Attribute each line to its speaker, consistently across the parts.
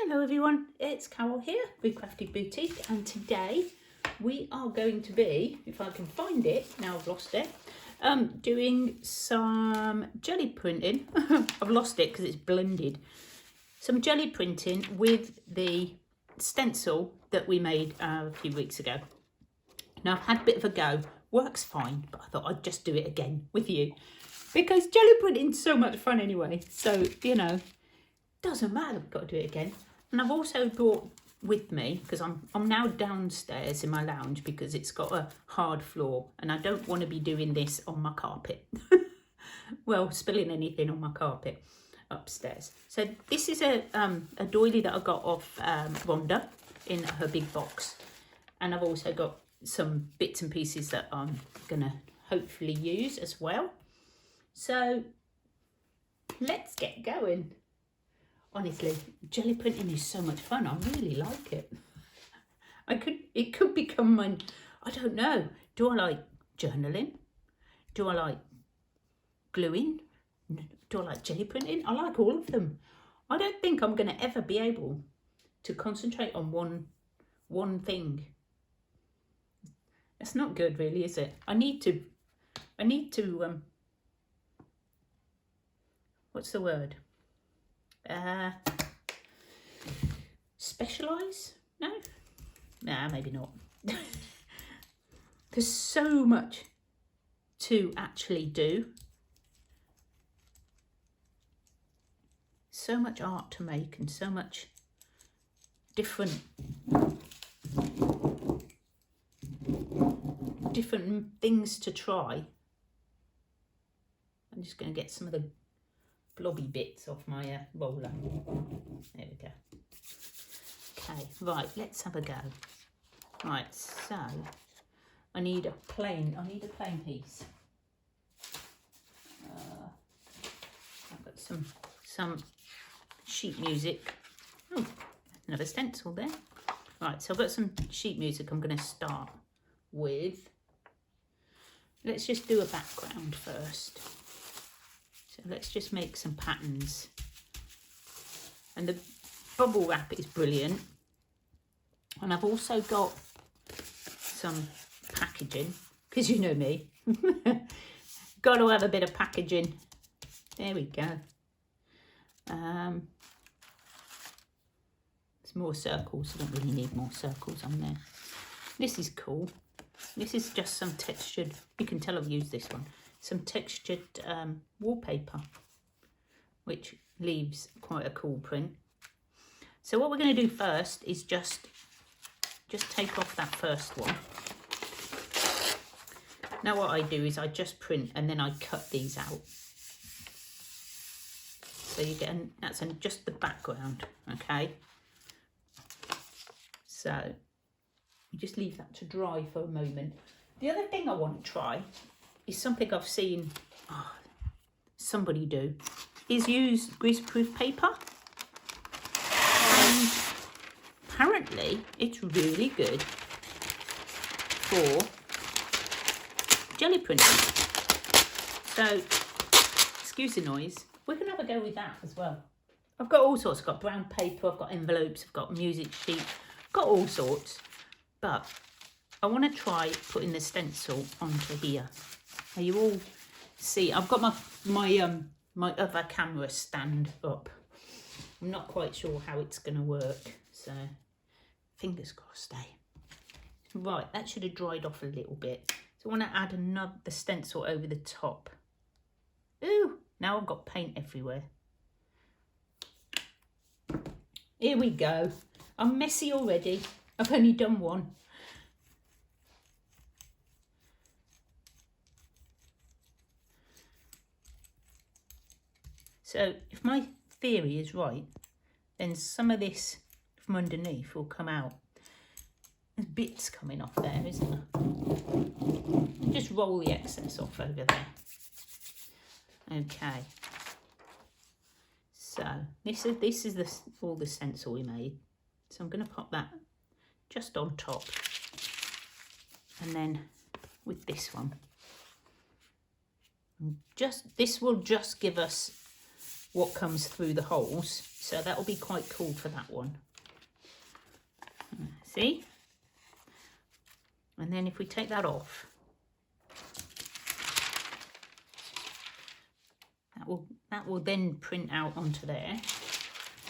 Speaker 1: Hello everyone, it's Carol here with Crafty Boutique, and today we are going to be, if I can find it, now I've lost it, doing some jelly printing. I've lost it because it's blended. Some jelly printing with the stencil that we made a few weeks ago. Now I've had a bit of a go, works fine, but I thought I'd just do it again with you because jelly printing's so much fun anyway. So, you know, doesn't matter, we've got to do it again. And I've also brought with me, because I'm now downstairs in my lounge because it's got a hard floor and I don't want to be doing this on my carpet. Well, spilling anything on my carpet upstairs. So this is a doily that I got off Rhonda in her big box. And I've also got some bits and pieces that I'm going to hopefully use as well. So let's get going. Honestly, jelly printing is so much fun. I really like it. It could become my, I don't know. Do I like journaling? Do I like gluing? Do I like jelly printing? I like all of them. I don't think I'm going to ever be able to concentrate on one thing. That's not good, really, is it? I need to, what's the word? Specialise? No? Nah, maybe not. There's so much to actually do. So much art to make and so much different things to try. I'm just going to get some of the blobby bits off my roller. There we go. Okay, right, let's have a go. Right, so I need a plain piece. I've got some sheet music. Oh, another stencil there. Right, so I've got some sheet music I'm going to start with. Let's just do a background first. So let's just make some patterns. And the bubble wrap is brilliant. And I've also got some packaging, because you know me. Got to have a bit of packaging. There we go. There's more circles. I don't really need more circles on there. This is cool. This is just some textured, you can tell I've used this one. Some textured wallpaper, which leaves quite a cool print. So what we're going to do first is just take off that first one. Now what I do is I just print and then I cut these out. So you get, that's just the background, okay? So you just leave that to dry for a moment. The other thing I want to try is something I've seen somebody do, is use greaseproof paper. And apparently it's really good for jelly printing. So, excuse the noise, we can have a go with that as well. I've got all sorts, I've got brown paper, I've got envelopes, I've got music sheets, I've got all sorts, but I want to try putting the stencil onto here. Now you all see, I've got my other camera stand up. I'm not quite sure how it's going to work, so fingers crossed, eh? Right, that should have dried off a little bit. So I want to add the stencil over the top. Ooh, now I've got paint everywhere. Here we go. I'm messy already. I've only done one. So if my theory is right, then some of this from underneath will come out. There's bits coming off there, isn't there? Just roll the excess off over there. Okay. So this is all the stencil we made. So I'm going to pop that just on top. And then with this one, this will just give us what comes through the holes. So that will be quite cool for that one. See? And then if we take that off, that will then print out onto there.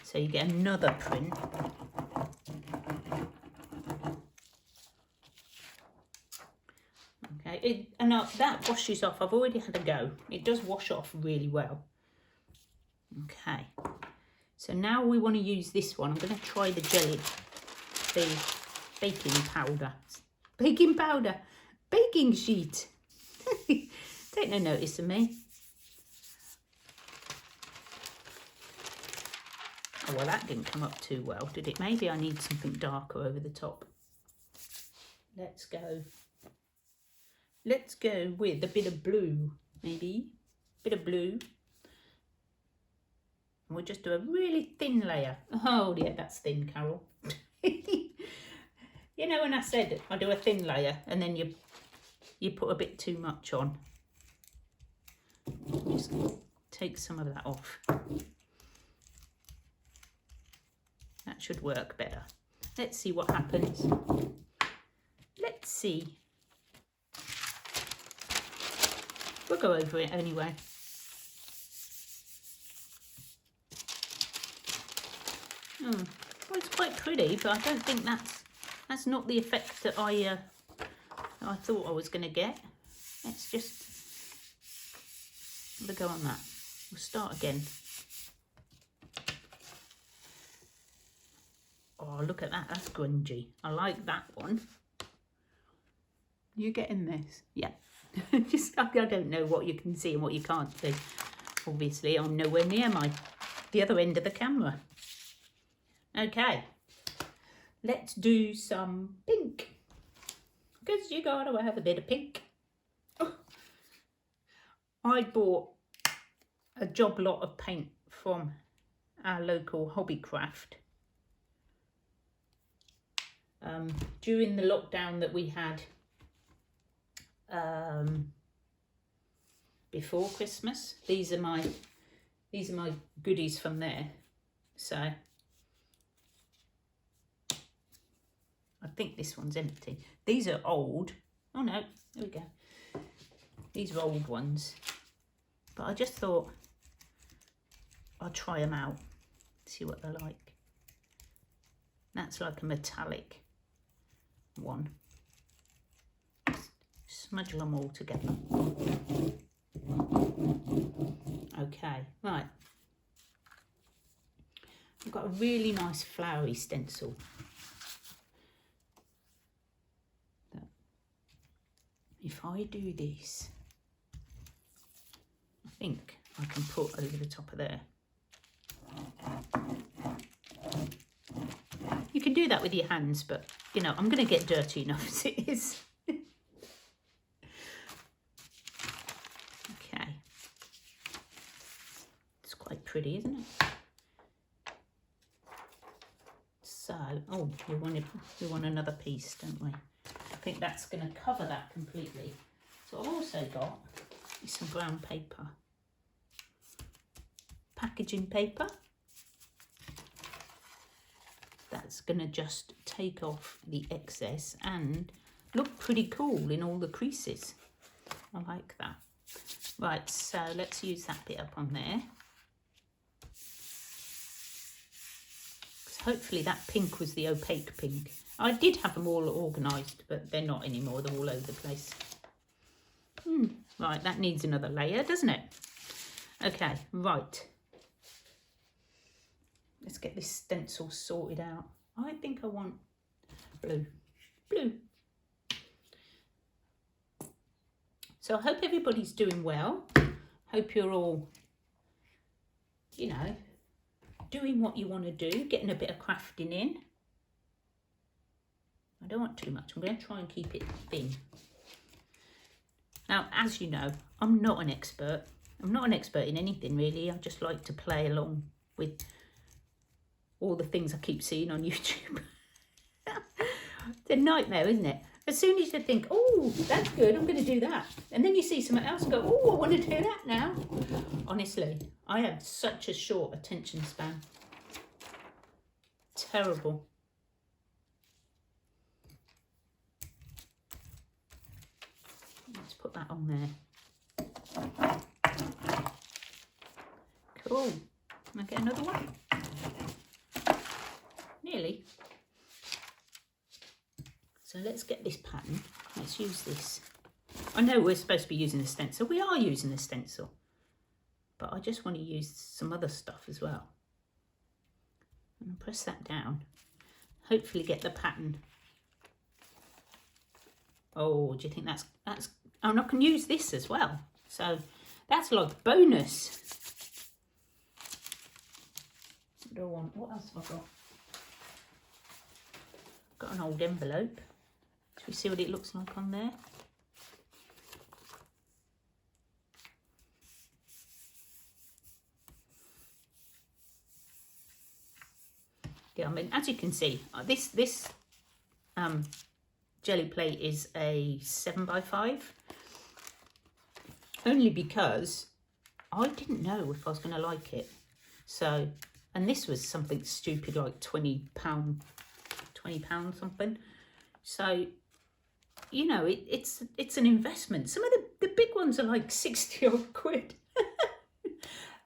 Speaker 1: So you get another print. Okay, that washes off. I've already had a go. It does wash off really well. Okay, so now we want to use this one. I'm going to try the baking powder. Baking sheet. Take no notice of me. Oh, well, that didn't come up too well, did it? Maybe I need something darker over the top. Let's go with a bit of blue, maybe. Bit of blue. And we'll just do a really thin layer. Oh, yeah, that's thin, Carol. You know when I said I do a thin layer and then you put a bit too much on. Just take some of that off. That should work better. Let's see what happens. Let's see. We'll go over it anyway. Well, it's quite pretty, but I don't think that's not the effect that I thought I was going to get. Let's just have a go on that. We'll start again. Oh, look at that. That's grungy. I like that one. You getting this? Yeah. Just, I don't know what you can see and what you can't see. Obviously, I'm nowhere near the other end of the camera. Okay. Let's do some pink. Because you got to have a bit of pink. Oh. I bought a job lot of paint from our local Hobbycraft. During the lockdown that we had before Christmas. These are my goodies from there. So I think this one's empty. These are old. Oh no, there we go. These are old ones. But I just thought I'll try them out, see what they're like. That's like a metallic one. Smudge them all together. Okay, right. I've got a really nice flowery stencil. If I do this, I think I can put over the top of there. You can do that with your hands, but you know, I'm going to get dirty enough as it is. Okay. It's quite pretty, isn't it? So, oh, we want another piece, don't we? I think that's going to cover that completely. So I've also got some brown paper. Packaging paper. That's going to just take off the excess and look pretty cool in all the creases. I like that. Right, so let's use that bit up on there. Hopefully that pink was the opaque pink. I did have them all organised, but they're not anymore. They're all over the place. Right, that needs another layer, doesn't it? Okay, right. Let's get this stencil sorted out. I think I want blue. Blue. So I hope everybody's doing well. Hope you're all, you know, doing what you want to do, getting a bit of crafting in. I don't want too much. I'm going to try and keep it thin. Now, as you know, I'm not an expert. I'm not an expert in anything, really. I just like to play along with all the things I keep seeing on YouTube. It's a nightmare, isn't it? As soon as you think, oh, that's good, I'm going to do that. And then you see something else and go, oh, I want to do that now. Honestly, I have such a short attention span. Terrible. Let's put that on there. Cool. Can I get another one? Nearly. So let's get this pattern. Let's use this. I know we're supposed to be using a stencil. We are using a stencil. But I just want to use some other stuff as well. And press that down. Hopefully get the pattern. Oh, do you think that's oh, and I can use this as well. So that's like bonus. What else have I got? Got an old envelope. Should we see what it looks like on there? Yeah, I mean, as you can see, this jelly plate is a 7x5. Only because I didn't know if I was going to like it. So, and this was something stupid like £20 something. So, you know, it's an investment. Some of the big ones are like 60 odd quid.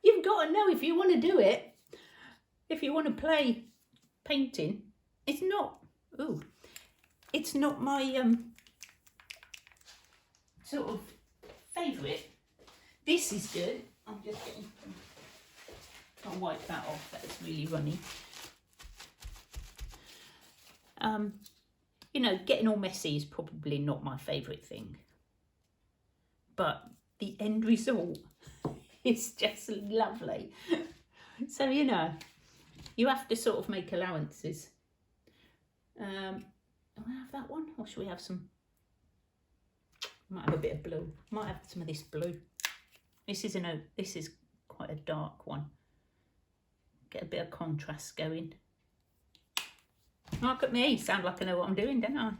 Speaker 1: You've got to know if you want to do it, if you want to play painting. It's not my sort of favourite. This is good. I'm just getting, I'll wipe that off, that's really runny. You know, getting all messy is probably not my favourite thing. But the end result is just lovely. So, you know, you have to sort of make allowances. Do I have that one? Or should we have some? I might have a bit of blue. Might have some of this blue. This is quite a dark one. Get a bit of contrast going. Look at me, sound like I know what I'm doing, don't I?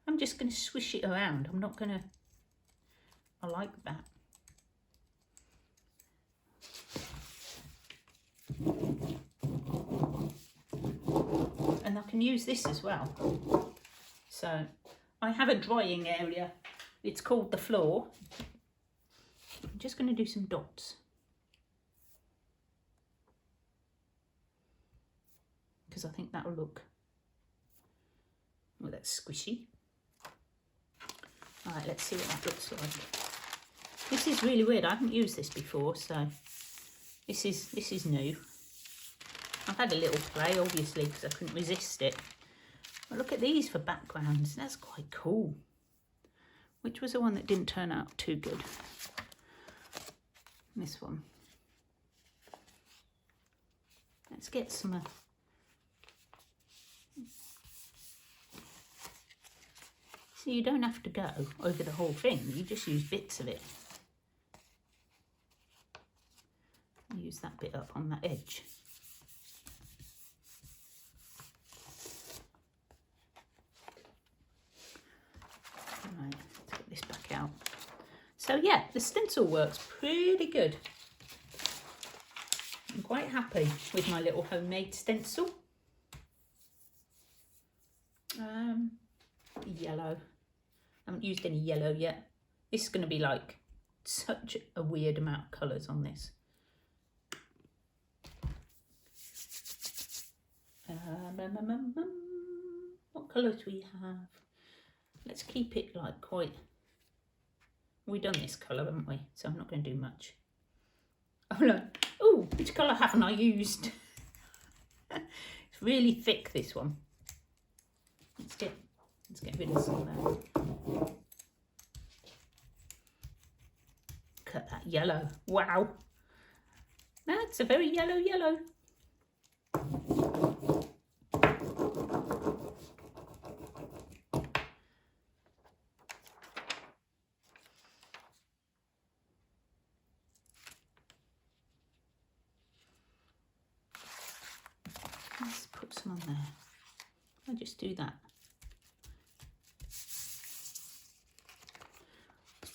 Speaker 1: I'm just going to swish it around. I'm not going to, I like that. And I can use this as well. So I have a drying area. It's called the floor. I'm just going to do some dots. Because I think that'll look, oh, that's squishy. All right, let's see what that looks like. This is really weird. I haven't used this before, so this is new. I've had a little play, obviously, because I couldn't resist it. But look at these for backgrounds. That's quite cool. Which was the one that didn't turn out too good? This one. Let's get some. So you don't have to go over the whole thing. You just use bits of it. Use that bit up on that edge. Right, let's get this back out. So yeah, the stencil works pretty good. I'm quite happy with my little homemade stencil. Yellow. I haven't used any yellow yet. This is going to be like such a weird amount of colours on this. What colours do we have? Let's keep it like quite. We've done this colour, haven't we? So I'm not going to do much. Oh no! Oh, which colour haven't I used? It's really thick, this one. Let's get rid of some of that. Look at that yellow! Wow, that's a very yellow. Let's put some on there. I'll just do that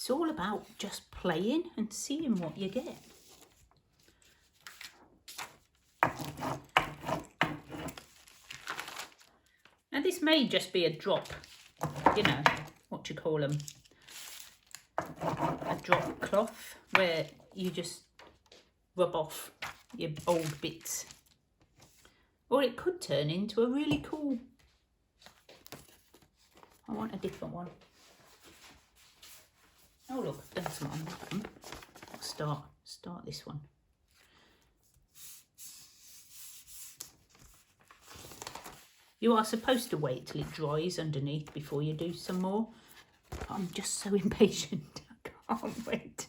Speaker 1: It's all about just playing and seeing what you get. Now this may just be a drop, you know, what do you call them? A drop cloth where you just rub off your old bits. Or it could turn into a really cool, I want a different one. Oh look, I've done some on that one. I'll start this one. You are supposed to wait till it dries underneath before you do some more. But I'm just so impatient. I can't wait.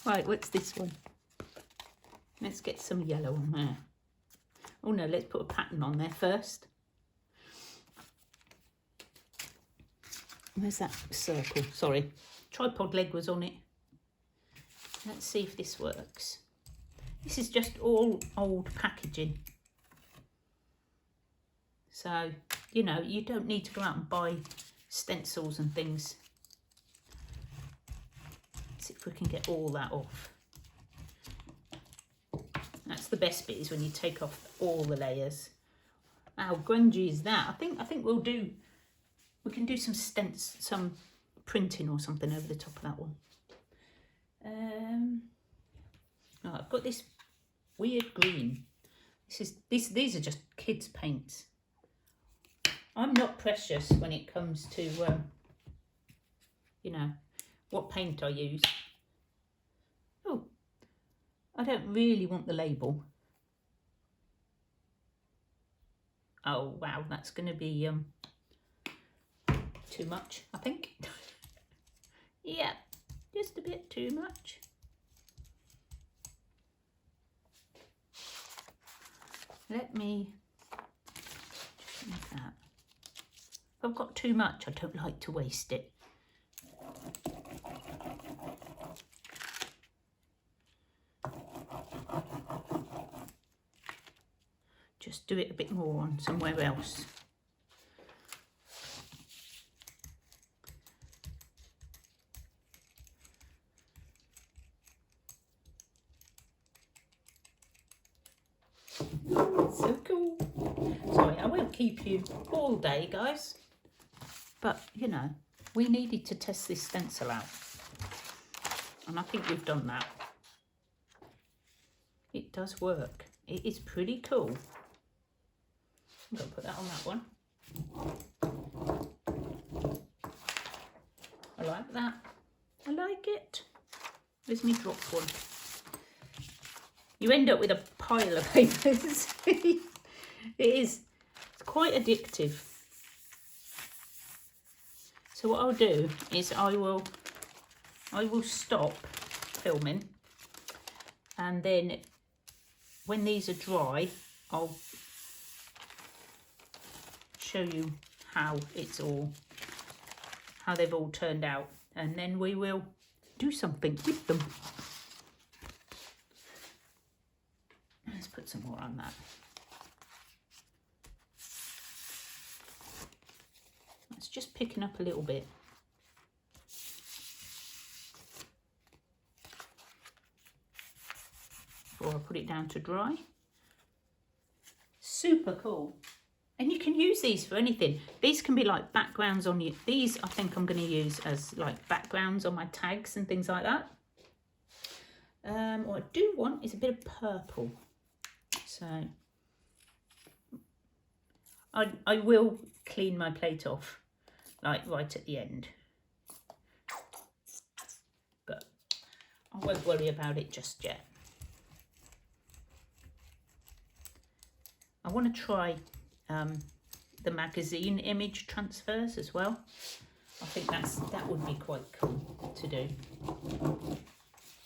Speaker 1: Right, what's this one? Let's get some yellow on there. Oh no, let's put a pattern on there first. Where's that circle? Sorry, tripod leg was on it. Let's see if this works. This is just all old packaging. So, you know, you don't need to go out and buy stencils and things. Let's see if we can get all that off. That's the best bit, is when you take off all the layers. How grungy is that? I think we can do some printing or something over the top of that one. Oh, I've got this weird green. These are just kids' paints. I'm not precious when it comes to, you know, what paint I use. Oh, I don't really want the label. Oh, wow, that's going to be too much, I think. Yeah, just a bit too much. Let me just make that. If I've got too much, I don't like to waste it. Just do it a bit more on somewhere else. So cool. Sorry, I won't keep you all day, guys. But, you know, we needed to test this stencil out. And I think we've done that. It does work. It is pretty cool. I'm going to put that on that one. I like that. I like it. Where's me drop one? You end up with a pile of papers. It is. It's quite addictive. So what I'll do is I will stop filming, and then when these are dry, I'll show you how they've all turned out, and then we will do something with them. Let's put some more on that. It's just picking up a little bit. Before I put it down to dry. Super cool. And you can use these for anything. These can be like backgrounds on you. These I think I'm going to use as like backgrounds on my tags and things like that. What I do want is a bit of purple. So I will clean my plate off like right at the end. But I won't worry about it just yet. I want to try the magazine image transfers as well. I think that would be quite cool to do.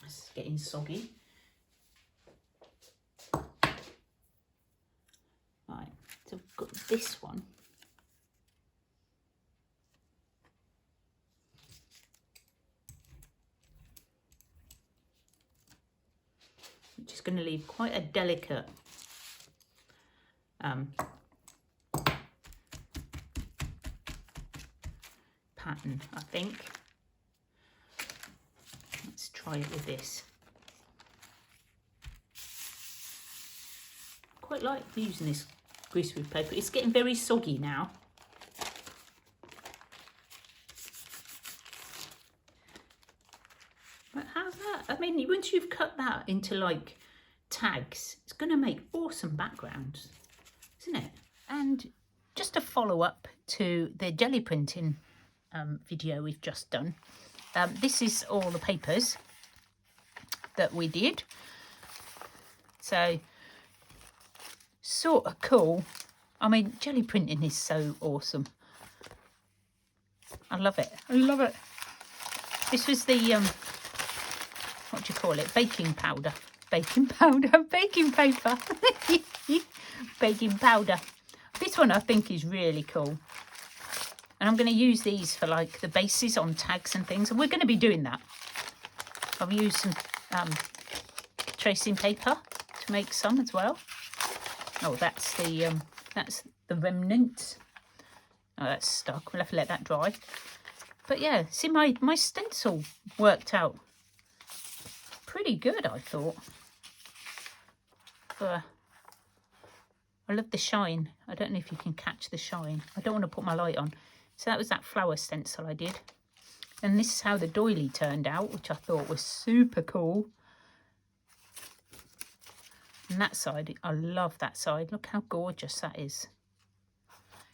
Speaker 1: It's getting soggy. Right, so I've got this one. Which is going to leave quite a delicate pattern, I think. Let's try it with this. Quite like using this greaseproof paper. It's getting very soggy now. But how's that? I mean, once you've cut that into like tags, it's going to make awesome backgrounds, isn't it? And just a follow up to the jelly printing video we've just done. This is all the papers that we did. So, sort of cool. I mean, jelly printing is so awesome. I love it. I love it. This was the, what do you call it? Baking powder. Baking powder. Baking paper. Baking powder. This one I think is really cool. And I'm going to use these for like the bases on tags and things. And we're going to be doing that. I've used some tracing paper to make some as well. Oh, that's the remnants. Oh, that's stuck. We'll have to let that dry. But yeah, see, my stencil worked out pretty good, I thought. I love the shine. I don't know if you can catch the shine. I don't want to put my light on. So that was that flower stencil I did. And this is how the doily turned out, which I thought was super cool. And that side, I love that side. Look how gorgeous that is.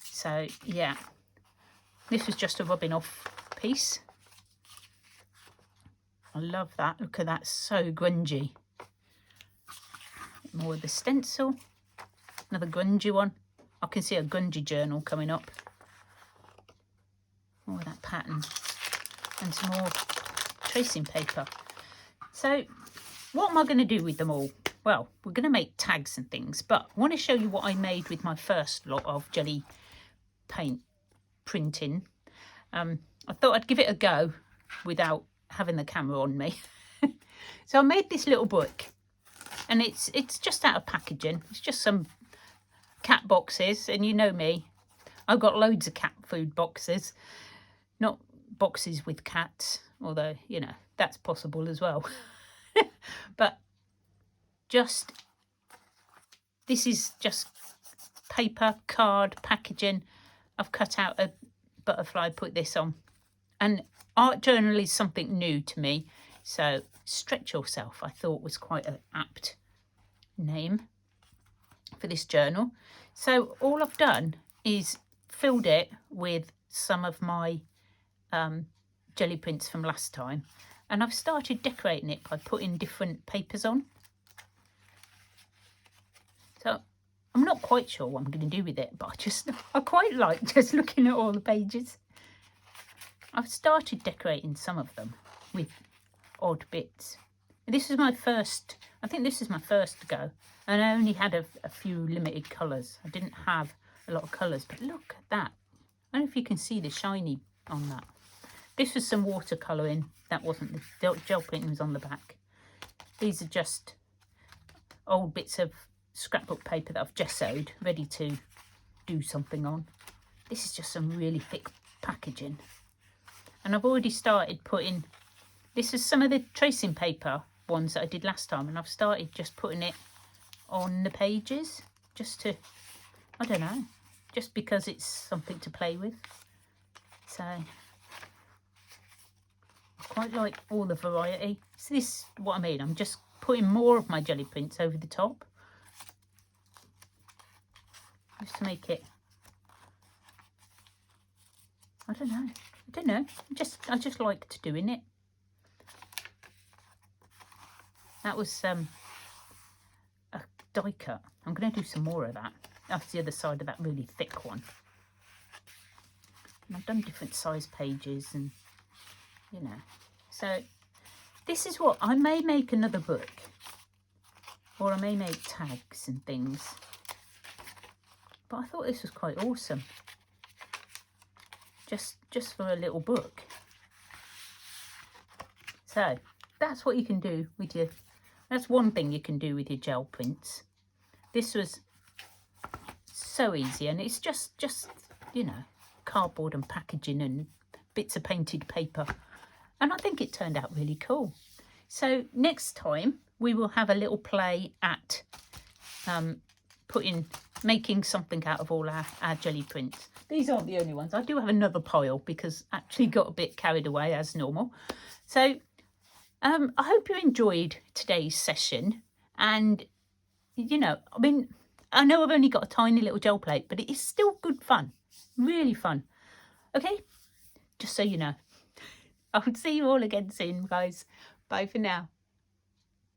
Speaker 1: So, yeah. This was just a rubbing off piece. I love that. Look at that, so grungy. More of the stencil. Another grungy one. I can see a grungy journal coming up. More of that pattern. And some more tracing paper. So, what am I going to do with them all? Well, we're going to make tags and things, but I want to show you what I made with my first lot of jelly paint printing. I thought I'd give it a go without having the camera on me. So I made this little book, and it's just out of packaging. It's just some cat boxes, and you know me, I've got loads of cat food boxes, not boxes with cats, although, you know, that's possible as well. But this is just paper, card, packaging. I've cut out a butterfly, put this on. And art journal is something new to me. So Stretch Yourself, I thought, was quite an apt name for this journal. So all I've done is filled it with some of my jelly prints from last time. And I've started decorating it by putting different papers on. So I'm not quite sure what I'm going to do with it, but I quite like just looking at all the pages. I've started decorating some of them with odd bits. This is my first, I think this is my first go, and I only had a few limited colours. I didn't have a lot of colours, but look at that. I don't know if you can see the shiny on that. This was some watercolouring. That wasn't, the gel painting was on the back. These are just old bits of scrapbook paper that I've gessoed, ready to do something on. This is just some really thick packaging. And I've already started putting, this is some of the tracing paper ones that I did last time, and I've started just putting it on the pages, just to, I don't know, just because it's something to play with. So I quite like all the variety. So this is what I mean, I'm just putting more of my jelly prints over the top, just to make it, I don't know, I just liked doing it. That was a die cut. I'm going to do some more of that. That's the other side of that really thick one. And I've done different size pages, and you know, so this is what I may make another book, or I may make tags and things. But I thought this was quite awesome, just for a little book. So that's what you can do with your, that's one thing you can do with your gel prints. This was so easy, and it's just you know, cardboard and packaging and bits of painted paper, and I think it turned out really cool. So next time we will have a little play at making something out of all our jelly prints. These aren't the only ones. I do have another pile because I actually got a bit carried away as normal. So I hope you enjoyed today's session. And, you know, I mean, I know I've only got a tiny little gel plate, but it is still good fun. Really fun. Okay, just so you know. I'll see you all again soon, guys. Bye for now.